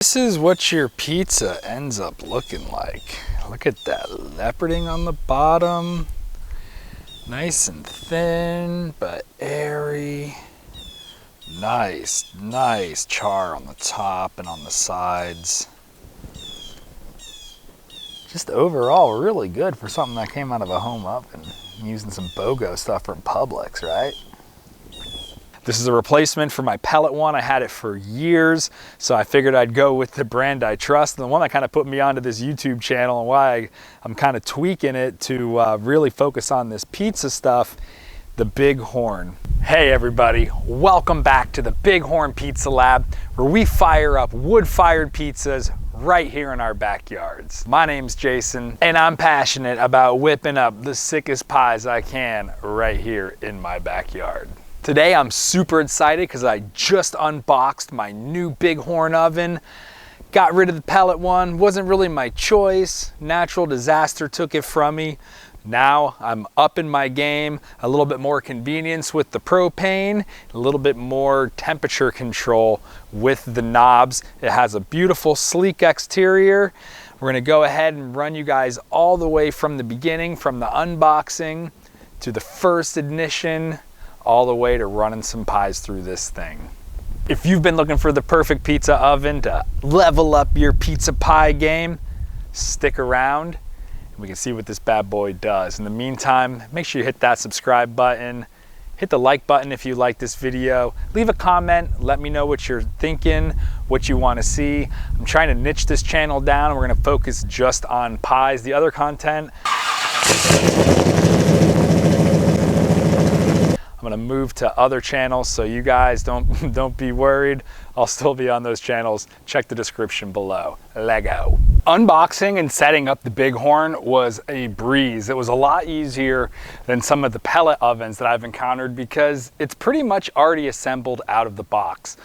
This is what your pizza ends up looking like. Look at that leoparding on the bottom. Nice and thin, but airy. Nice char on the top and on the sides. Just overall really good for something that came out of a home oven. Using some BOGO stuff from Publix, right? This is a replacement for my pellet one. I had it for years, so I figured I'd go with the brand I trust, and the one that kind of put me onto this YouTube channel and why I'm kind of tweaking it to really focus on this pizza stuff, the Bighorn. Hey everybody, welcome back to the Bighorn Pizza Lab, where we fire up wood-fired pizzas right here in our backyards. My name's Jason, and I'm passionate about whipping up the sickest pies I can right here in my backyard. Today I'm super excited because I just unboxed my new Bighorn oven. Got rid of the pellet one, wasn't really my choice. Natural disaster took it from me. Now I'm upping my game, a little bit more convenience with the propane, a little bit more temperature control with the knobs. It has a beautiful sleek exterior. We're gonna go ahead and run you guys all the way from the beginning, from the unboxing to the first ignition, all the way to running some pies through this thing. If you've been looking for the perfect pizza oven to level up your pizza pie game, stick around and we can see what this bad boy does. In the meantime, make sure you hit that subscribe button, hit the like button if you like this video, leave a comment, let me know what you're thinking, what you want to see. I'm trying to niche this channel down. We're going to focus just on pies. The other content, I'm gonna move to other channels, so you guys don't be worried. I'll still be on those channels. Check the description below. Lego. Unboxing and setting up the Bighorn was a breeze. It was a lot easier than some of the pellet ovens that I've encountered because it's pretty much already assembled out of the box.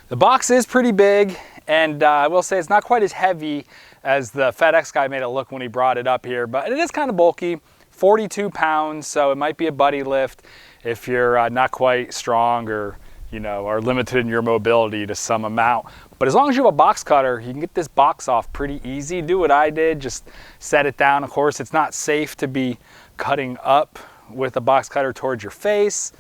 The box is pretty big, and I will say it's not quite as heavy as the FedEx guy made it look when he brought it up here, but it is kind of bulky, 42 pounds, so it might be a buddy lift if you're not quite strong or are limited in your mobility to some amount. But as long as you have a box cutter, you can get this box off pretty easy. Do what I did, just set it down. Of course, it's not safe to be cutting up with a box cutter towards your face,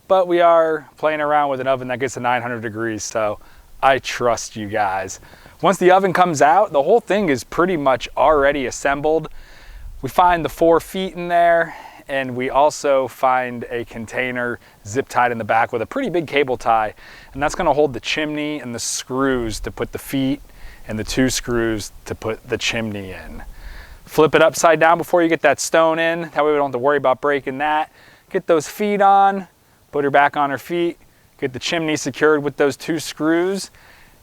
but we are playing around with an oven that gets to 900 degrees, so I trust you guys. Once the oven comes out, the whole thing is pretty much already assembled. We find the 4 feet in there, and we also find a container zip tied in the back with a pretty big cable tie, and that's going to hold the chimney and the screws to put the feet and the 2 screws to put the chimney in. Flip it upside down before you get that stone in, that way we don't have to worry about breaking that. Get those feet on, put her back on her feet, get the chimney secured with those 2 screws,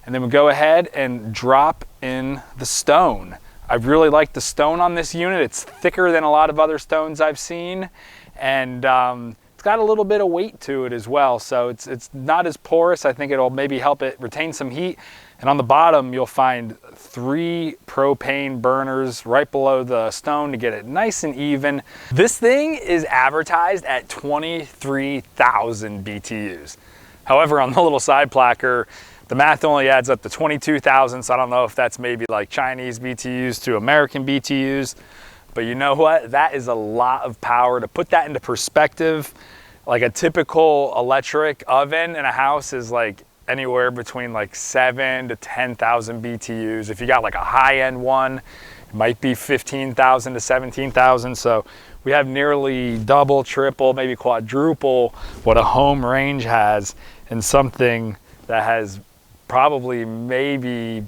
and then we go ahead and drop in the stone. I really like the stone on this unit. It's thicker than a lot of other stones I've seen, and it's got a little bit of weight to it as well, so it's not as porous. I think it'll maybe help it retain some heat. And on the bottom you'll find 3 propane burners right below the stone to get it nice and even. This thing is advertised at 23,000 BTUs. However, on the little side placard, the math only adds up to 22,000, so I don't know if that's maybe like Chinese BTUs to American BTUs, but you know what? That is a lot of power. To put that into perspective, like a typical electric oven in a house is like anywhere between like 7 to 10,000 BTUs. If you got like a high-end one, it might be 15,000 to 17,000, so we have nearly double, triple, maybe quadruple what a home range has in something that has probably maybe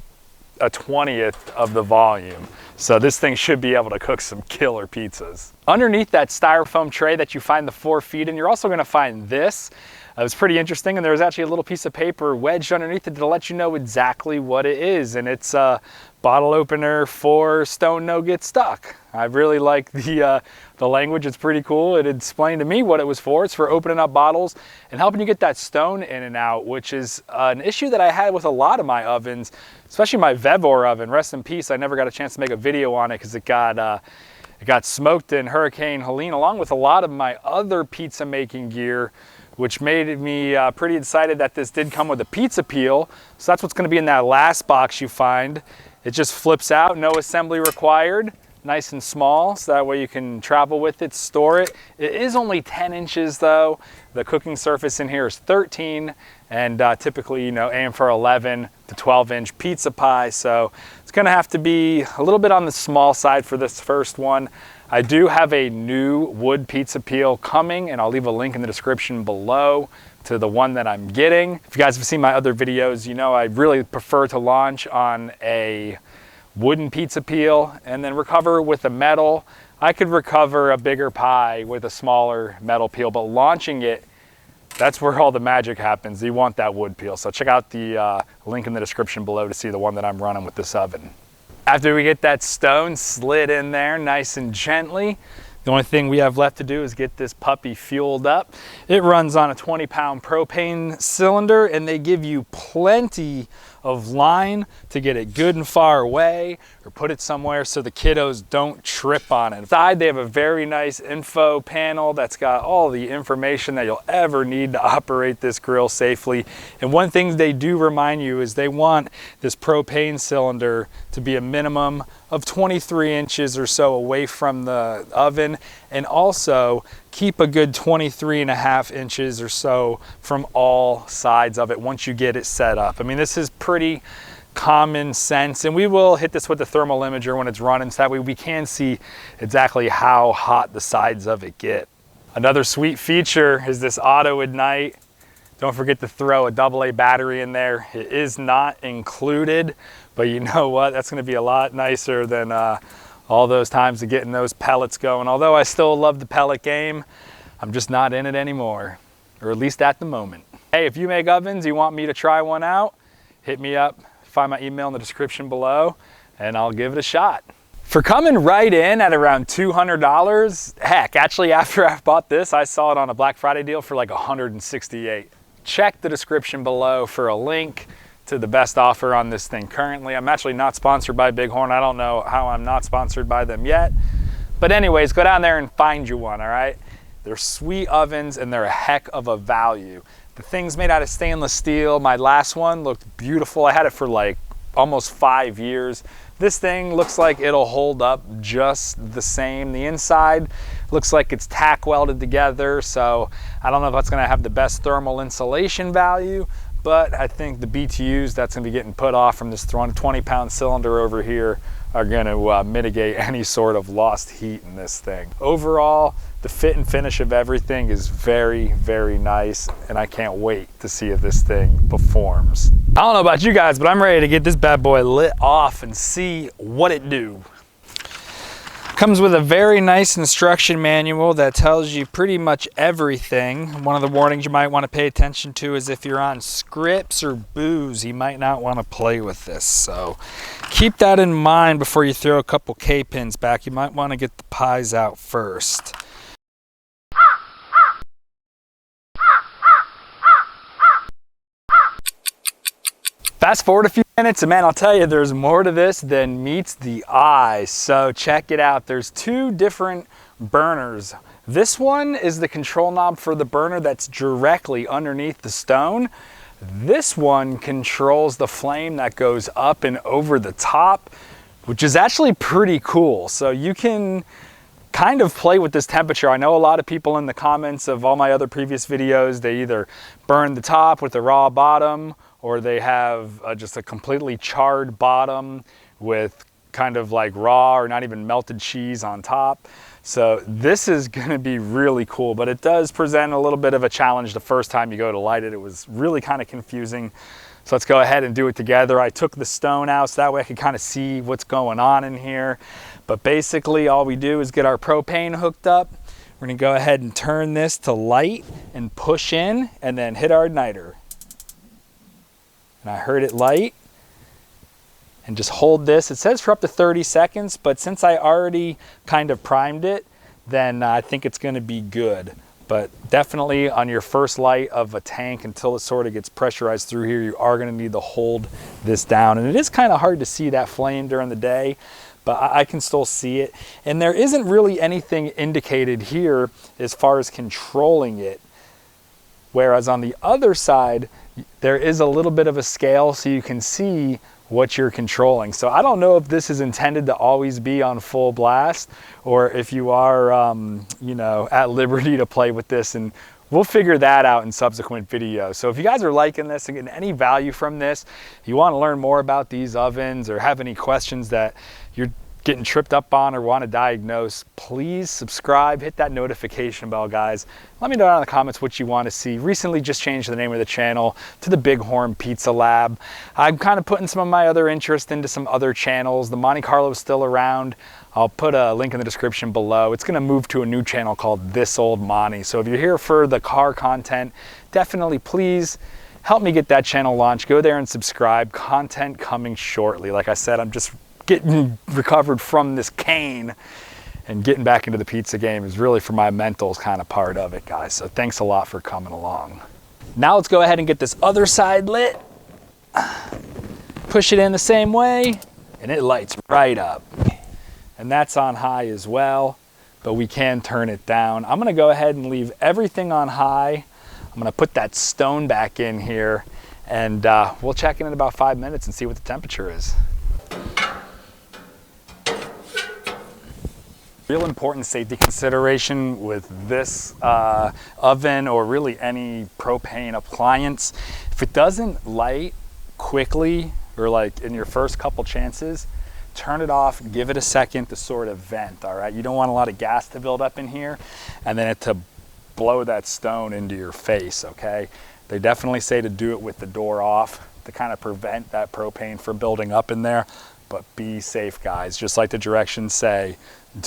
a 20th of the volume. So this thing should be able to cook some killer pizzas. Underneath that styrofoam tray that you find the 4 feet in, you're also gonna find this. It was pretty interesting, and there was actually a little piece of paper wedged underneath it to let you know exactly what it is, and it's a bottle opener for stone no get stuck. I really like the language. It's pretty cool. It explained to me what it was for. It's for opening up bottles and helping you get that stone in and out, which is an issue that I had with a lot of my ovens, especially my Vevor oven. Rest in peace. I never got a chance to make a video on it because it got smoked in Hurricane Helene, along with a lot of my other pizza making gear which made me pretty excited that this did come with a pizza peel. So that's what's gonna be in that last box you find. It just flips out, no assembly required. Nice and small, so that way you can travel with it, store it. It is only 10 inches though. The cooking surface in here is 13, and typically, you know, aim for 11 to 12-inch pizza pie. So it's gonna have to be a little bit on the small side for this first one. I do have a new wood pizza peel coming, and I'll leave a link in the description below to the one that I'm getting. If you guys have seen my other videos, you know I really prefer to launch on a wooden pizza peel and then recover with a metal. I could recover a bigger pie with a smaller metal peel, but launching it, that's where all the magic happens. You want that wood peel. So check out the link in the description below to see the one that I'm running with this oven. After we get that stone slid in there nice and gently, the only thing we have left to do is get this puppy fueled up. It runs on a 20-pound propane cylinder, and they give you plenty of line to get it good and far away or put it somewhere so the kiddos don't trip on it. Inside, they have a very nice info panel that's got all the information that you'll ever need to operate this grill safely. And one thing they do remind you is they want this propane cylinder to be a minimum of 23 inches or so away from the oven, and also keep a good 23.5 inches or so from all sides of it once you get it set up. I mean, this is pretty common sense, and we will hit this with the thermal imager when it's running so that way we can see exactly how hot the sides of it get. Another sweet feature is this auto ignite. Don't forget to throw a AA battery in there. It is not included, but you know what? That's gonna be a lot nicer than all those times of getting those pellets going. Although I still love the pellet game, I'm just not in it anymore, or at least at the moment. Hey, if you make ovens, you want me to try one out, hit me up, find my email in the description below, and I'll give it a shot. For coming right in at around $200, heck, actually after I bought this, I saw it on a Black Friday deal for like $168. Check the description below for a link to the best offer on this thing currently. I'm actually not sponsored by Bighorn. I don't know how I'm not sponsored by them yet. But anyways, go down there and find you one, all right? They're sweet ovens and they're a heck of a value. The thing's made out of stainless steel. My last one looked beautiful. I had it for like almost 5 years. This thing looks like it'll hold up just the same. The inside looks like it's tack welded together, so I don't know if that's gonna have the best thermal insulation value, but I think the BTUs that's gonna be getting put off from this 20-pound cylinder over here are gonna mitigate any sort of lost heat in this thing. Overall, the fit and finish of everything is very, very nice, and I can't wait to see if this thing performs. I don't know about you guys, but I'm ready to get this bad boy lit off and see what it do. Comes with a very nice instruction manual that tells you pretty much everything. One of the warnings you might want to pay attention to is if you're on scripts or booze, you might not want to play with this. So keep that in mind before you throw a couple K-pins back. You might want to get the pies out first. Fast forward a few minutes and man, I'll tell you, there's more to this than meets the eye. So check it out. There's two different burners. This one is the control knob for the burner that's directly underneath the stone. This one controls the flame that goes up and over the top, which is actually pretty cool. So you can kind of play with this temperature. I know a lot of people in the comments of all my other previous videos, they either burn the top with a raw bottom, or they have just a completely charred bottom with kind of like raw or not even melted cheese on top. So this is gonna be really cool, but it does present a little bit of a challenge the first time you go to light it. It was really kind of confusing. So let's go ahead and do it together. I took the stone out so that way I could kind of see what's going on in here. But basically all we do is get our propane hooked up. We're gonna go ahead and turn this to light and push in and then hit our igniter. And I heard it light, and just hold this. It says for up to 30 seconds, but since I already kind of primed it, then I think it's gonna be good. But definitely on your first light of a tank, until it sort of gets pressurized through here, you are gonna need to hold this down. And it is kind of hard to see that flame during the day, but I can still see it. And there isn't really anything indicated here as far as controlling it. Whereas on the other side, there is a little bit of a scale so you can see what you're controlling. So I don't know if this is intended to always be on full blast, or if you are, you know, at liberty to play with this, and we'll figure that out in subsequent videos. So if you guys are liking this and getting any value from this, you want to learn more about these ovens or have any questions that you're getting tripped up on or want to diagnose, please subscribe, hit that notification bell, guys. Let me know down in the comments what you want to see. Recently just changed the name of the channel to the Bighorn Pizza Lab. I'm kind of putting some of my other interest into some other channels. The Monte Carlo is still around. I'll put a link in the description below. It's going to move to a new channel called This Old Monty. So if you're here for the car content, definitely please help me get that channel launched. Go there and subscribe. Content coming shortly. Like I said, I'm just getting recovered from this cane, and getting back into the pizza game is really for my mentals kind of part of it, guys. So thanks a lot for coming along. Now let's go ahead and get this other side lit. Push it in the same way and it lights right up. And that's on high as well, but we can turn it down. I'm gonna go ahead and leave everything on high. I'm gonna put that stone back in here, and we'll check in about 5 minutes and see what the temperature is. Real important safety consideration with this oven, or really any propane appliance. If it doesn't light quickly, or like in your first couple chances, turn it off, give it a second to sort of vent, all right? You don't want a lot of gas to build up in here and then it to blow that stone into your face, okay? They definitely say to do it with the door off to kind of prevent that propane from building up in there. But be safe, guys. Just like the directions say,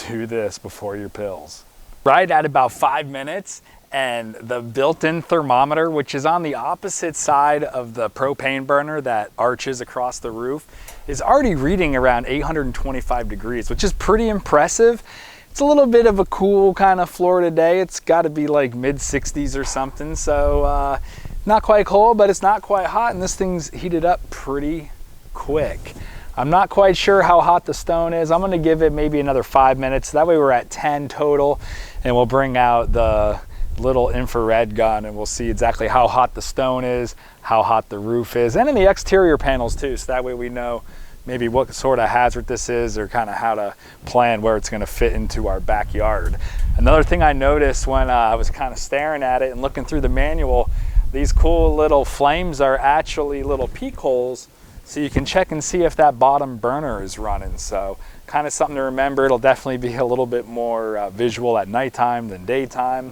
do this before your pills. Right at about 5 minutes, and the built-in thermometer, which is on the opposite side of the propane burner that arches across the roof, is already reading around 825 degrees, which is pretty impressive. It's a little bit of a cool kind of Florida day. It's got to be like mid-60s or something, so not quite cold, but it's not quite hot, and this thing's heated up pretty quick. I'm not quite sure how hot the stone is. I'm gonna give it maybe another 5 minutes. That way we're at 10 total, and we'll bring out the little infrared gun and we'll see exactly how hot the stone is, how hot the roof is, and in the exterior panels too. So that way we know maybe what sort of hazard this is, or kind of how to plan where it's gonna fit into our backyard. Another thing I noticed when I was kind of staring at it and looking through the manual, these cool little flames are actually little peek holes, so you can check and see if that bottom burner is running. So kind of something to remember. It'll definitely be a little bit more visual at nighttime than daytime,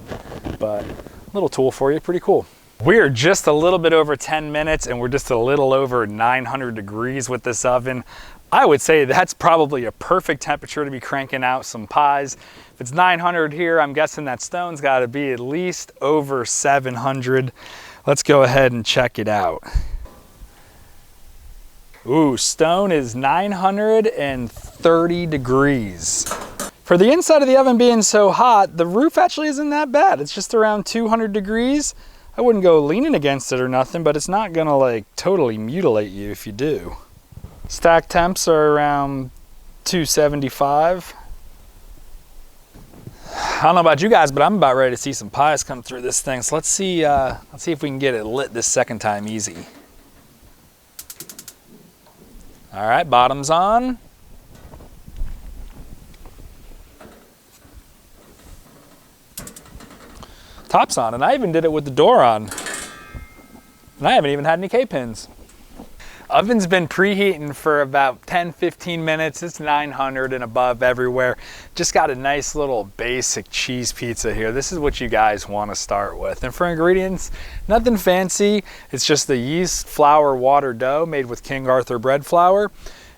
but a little tool for you, pretty cool. We're just a little bit over 10 minutes and we're just a little over 900 degrees with this oven. I would say that's probably a perfect temperature to be cranking out some pies. If it's 900 here, I'm guessing that stone's gotta be at least over 700. Let's go ahead and check it out. Ooh, stone is 930 degrees. For the inside of the oven being so hot, the roof actually isn't that bad. It's just around 200 degrees. I wouldn't go leaning against it or nothing, but it's not gonna like totally mutilate you if you do. Stack temps are around 275. I don't know about you guys, but I'm about ready to see some pies come through this thing. So let's see if we can get it lit this second time easy. All right, bottom's on. Top's on, and I even did it with the door on. And I haven't even had any K-pins. Oven's been preheating for about 10-15 minutes. It's 900 and above everywhere. Just got a nice little basic cheese pizza here. This is what you guys want to start with. And for ingredients, nothing fancy. It's just the yeast, flour, water dough made with King Arthur bread flour.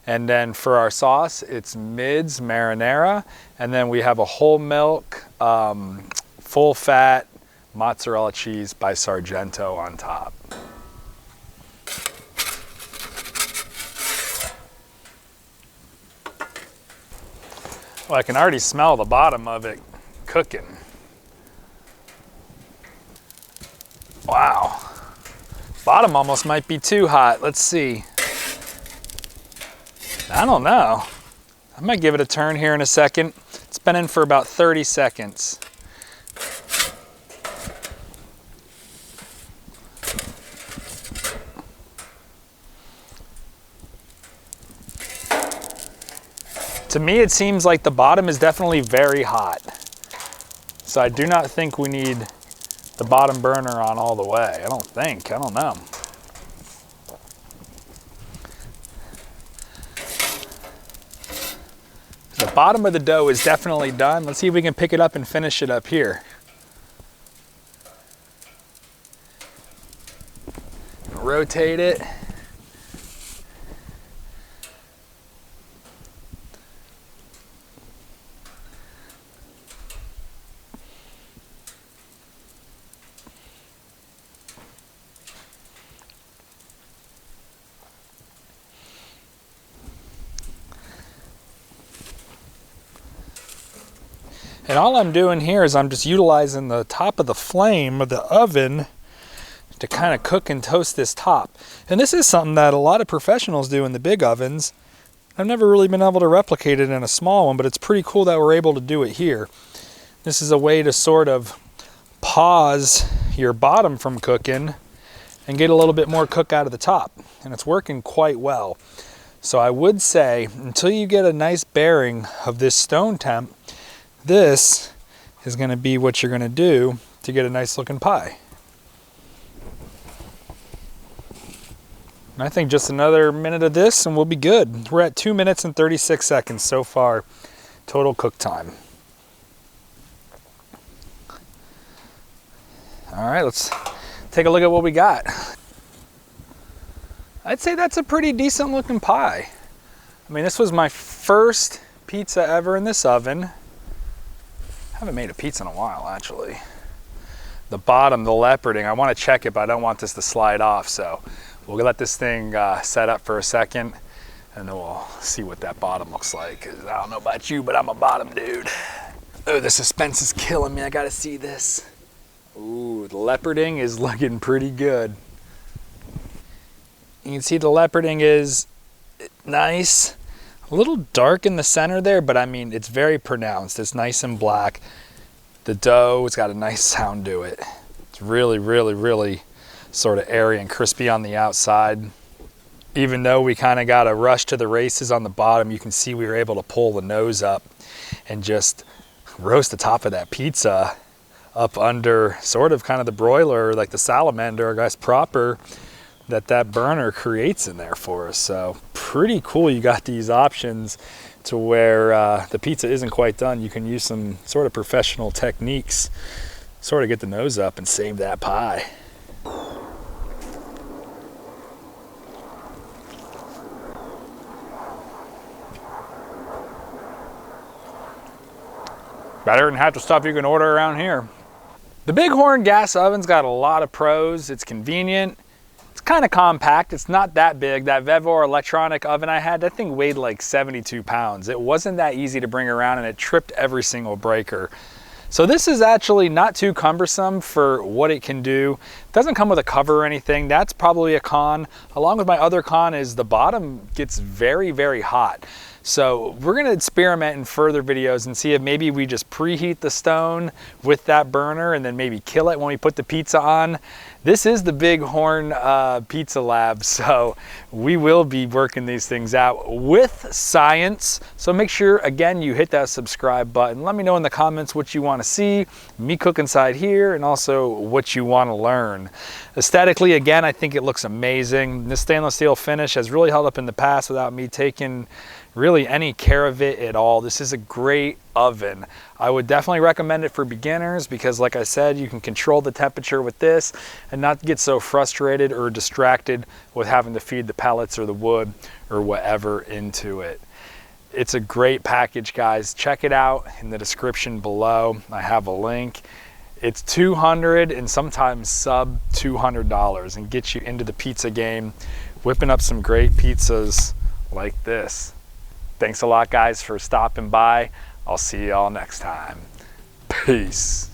And then for our sauce, it's Mid's marinara. And then we have a whole milk, full fat mozzarella cheese by Sargento on top. Well, I can already smell the bottom of it cooking. Wow. Bottom almost might be too hot. Let's see. I don't know. I might give it a turn here in a second. It's been in for about 30 seconds. To me, it seems like the bottom is definitely very hot. So I do not think we need the bottom burner on all the way. I don't know. The bottom of the dough is definitely done. Let's see if we can pick it up and finish it up here. Rotate it. And all I'm doing here is I'm just utilizing the top of the flame of the oven to kind of cook and toast this top. And this is something that a lot of professionals do in the big ovens. I've never really been able to replicate it in a small one, but it's pretty cool that we're able to do it here. This is a way to sort of pause your bottom from cooking and get a little bit more cook out of the top. And it's working quite well. So I would say until you get a nice bearing of this stone temp, this is going to be what you're going to do to get a nice looking pie. And I think just another minute of this and we'll be good. We're at 2 minutes and 36 seconds so far, total cook time. All right, let's take a look at what we got. I'd say that's a pretty decent looking pie. I mean, this was my first pizza ever in this oven. I haven't made a pizza in a while, actually. The bottom, the leoparding, I want to check it, but I don't want this to slide off. So we'll let this thing set up for a second, and then we'll see what that bottom looks like. 'Cause I don't know about you, but I'm a bottom dude. Oh, the suspense is killing me. I got to see this. Ooh, the leoparding is looking pretty good. You can see the leoparding is nice. A little dark in the center there, but I mean, it's very pronounced. It's nice and black. The dough, it's got a nice sound to it. It's really, really, really sort of airy and crispy on the outside. Even though we kind of got a rush to the races on the bottom, you can see we were able to pull the nose up and just roast the top of that pizza up under sort of kind of the broiler, like the salamander, I guess proper, that burner creates in there for us. So pretty cool. You got these options to where the pizza isn't quite done. You can use some sort of professional techniques, sort of get the nose up and save that pie. Better than half the stuff you can order around here. The Bighorn gas oven's got a lot of pros. It's convenient. It's kind of compact. It's not that big. That Vevor electronic oven I had, that thing weighed like 72 pounds. It wasn't that easy to bring around, and it tripped every single breaker. So this is actually not too cumbersome for what it can do. It doesn't come with a cover or anything. That's probably a con. Along with my other con is the bottom gets very, very hot. So we're gonna experiment in further videos and see if maybe we just preheat the stone with that burner and then maybe kill it when we put the pizza on. This is the Bighorn Pizza Lab, so we will be working these things out with science. So make sure, again, you hit that subscribe button. Let me know in the comments what you want to see me cook inside here, and also what you want to learn. Aesthetically, again, I think it looks amazing. This stainless steel finish has really held up in the past without me taking really any care of it at all. This is a great oven. I would definitely recommend it for beginners because, like I said, you can control the temperature with this and not get so frustrated or distracted with having to feed the pellets or the wood or whatever into it. It's a great package, guys. Check it out in the description below. I have a link. It's $200 and sometimes sub $200 and gets you into the pizza game, whipping up some great pizzas like this. Thanks a lot, guys, for stopping by. I'll see y'all next time. Peace.